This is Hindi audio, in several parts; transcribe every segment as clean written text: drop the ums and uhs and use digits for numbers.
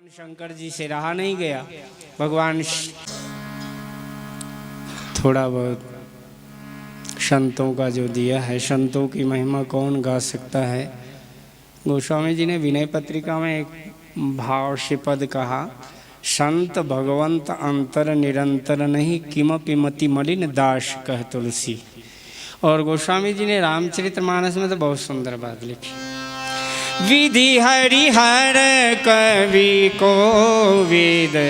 शंकर जी से रहा नहीं गया। भगवान थोड़ा बहुत संतों का जो दिया है, संतों की महिमा कौन गा सकता है। गोस्वामी जी ने विनय पत्रिका में एक भाव से पद कहा, संत भगवंत अंतर निरंतर नहीं किमपि मति मलिन दास कह तुलसी। और गोस्वामी जी ने रामचरितमानस में तो बहुत सुंदर बात लिखी, विधि हरिहर कवि को विद्वानी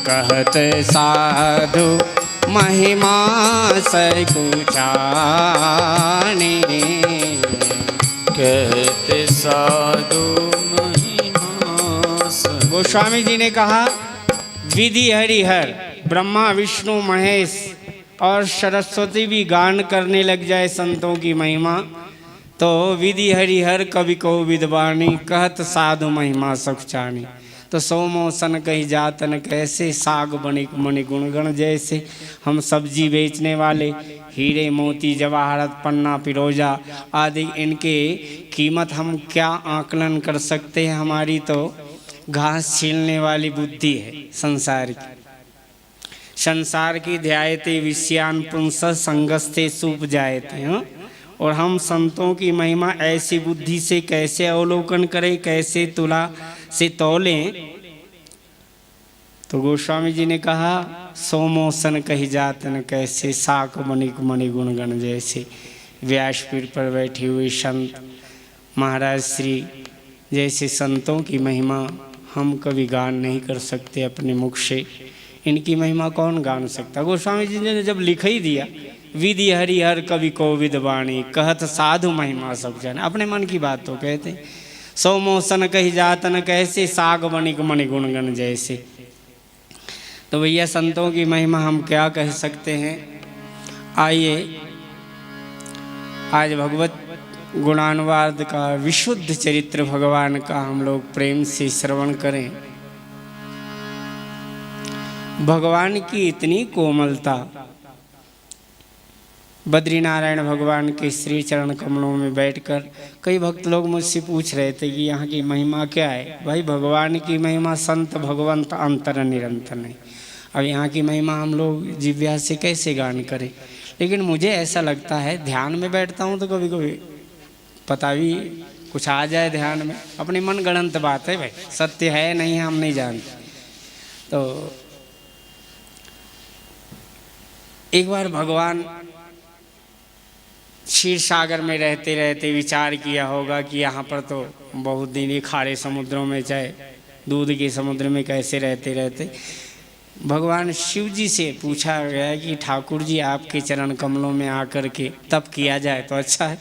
कहत साधु महिमा सकुचानी। कहत साधु महिमा। गोस्वामी जी ने कहा विधि हरिहर, ब्रह्मा विष्णु महेश और सरस्वती भी गान करने लग जाए संतों की महिमा, तो विधि हरिहर कवि को विद्वानी कहत साधु महिमा सकुचानी। तो सोमोसन कही जातन कैसे, साग बनिक मणि गुणगण जैसे। हम सब्जी बेचने वाले हीरे मोती जवाहरत पन्ना फिरोजा आदि इनके कीमत हम क्या आकलन कर सकते हैं। हमारी तो घास छीलने वाली बुद्धि है संसार की। संसार की ध्यायते विषयान पुंस संगस्ते सूप जायते हैं। और हम संतों की महिमा ऐसी बुद्धि से कैसे अवलोकन करें, कैसे तुला से तौलें। तो गोस्वामी जी ने कहा सोमोसन कही जातन कैसे, साक मणिक मणि गुणगण जैसे। व्यासपीठ पर बैठी हुई संत महाराज श्री जैसे संतों की महिमा हम कभी गान नहीं कर सकते अपने मुख से। इनकी महिमा कौन गान सकता। गोस्वामी जी ने जब लिख ही दिया विधि हरिहर कवि को विद्वानी कहत साधु महिमा सब जन, अपने मन की बात तो कहते। सोमोसन कही जातन कैसे, साग बनिक मणि गुणगण जैसे। तो भैया संतों की महिमा हम क्या कह सकते हैं। आइए आज भगवत गुणानुवाद का विशुद्ध चरित्र भगवान का हम लोग प्रेम से श्रवण करें। भगवान की इतनी कोमलता, बद्रीनारायण भगवान के श्री चरण कमलों में बैठकर कई भक्त लोग मुझसे पूछ रहे थे कि यहाँ की महिमा क्या है। भाई भगवान की महिमा संत भगवंत अंतर निरंतर नहीं। अब यहाँ की महिमा हम लोग जिव्या से कैसे गान करें। लेकिन मुझे ऐसा लगता है ध्यान में बैठता हूँ तो कभी कभी पता भी कुछ आ जाए ध्यान में। अपनी मन गणंत बात है भाई, सत्य है नहीं हम नहीं जानते। तो एक बार भगवान क्षीर सागर में रहते रहते विचार किया होगा कि यहाँ पर तो बहुत दिन ही खारे समुद्रों में चाहे दूध के समुद्र में कैसे रहते रहते। भगवान शिव जी से पूछा गया कि ठाकुर जी आपके चरण कमलों में आकर के तप किया जाए तो अच्छा है।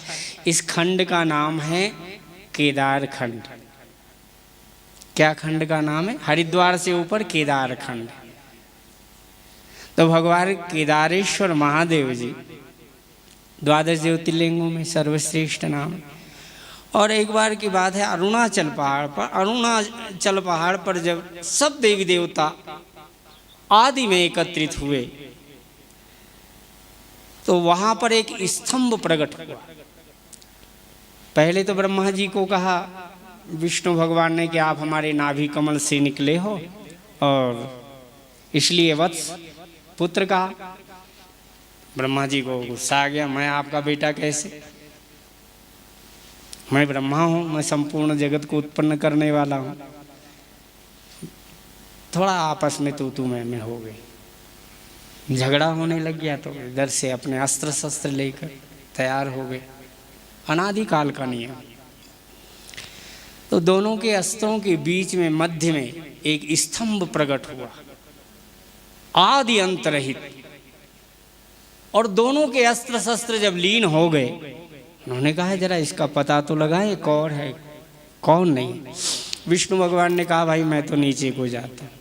इस खंड का नाम है केदार खंड। क्या खंड का नाम है? हरिद्वार से ऊपर केदार खंड। तो भगवान केदारेश्वर महादेव जी द्वादश ज्योतिर्लिंगों में सर्वश्रेष्ठ नाम। और एक बार की बात है अरुणाचल पहाड़ पर जब सब देवी देवता आदि में एकत्रित हुए तो वहां पर एक स्तंभ प्रकट हुआ। पहले तो ब्रह्मा जी को कहा विष्णु भगवान ने कि आप हमारे नाभि कमल से निकले हो और इसलिए वत्स पुत्र का। ब्रह्मा जी को गुस्सा आ गया, मैं आपका बेटा कैसे, मैं ब्रह्मा हूं, मैं संपूर्ण जगत को उत्पन्न करने वाला हूं। थोड़ा आपस में तू मैं हो गई, झगड़ा होने लग गया। तो इधर से अपने अस्त्र शस्त्र लेकर तैयार हो गए, अनादिकाल का नियम। तो दोनों के अस्त्रों के बीच में मध्य में एक स्तंभ प्रकट हुआ, आदि अंत रहित। और दोनों के अस्त्र शस्त्र जब लीन हो गए, उन्होंने कहा जरा इसका पता तो लगाएं कौन है कौन नहीं। विष्णु भगवान ने कहा भाई मैं तो नीचे को जाता हूं।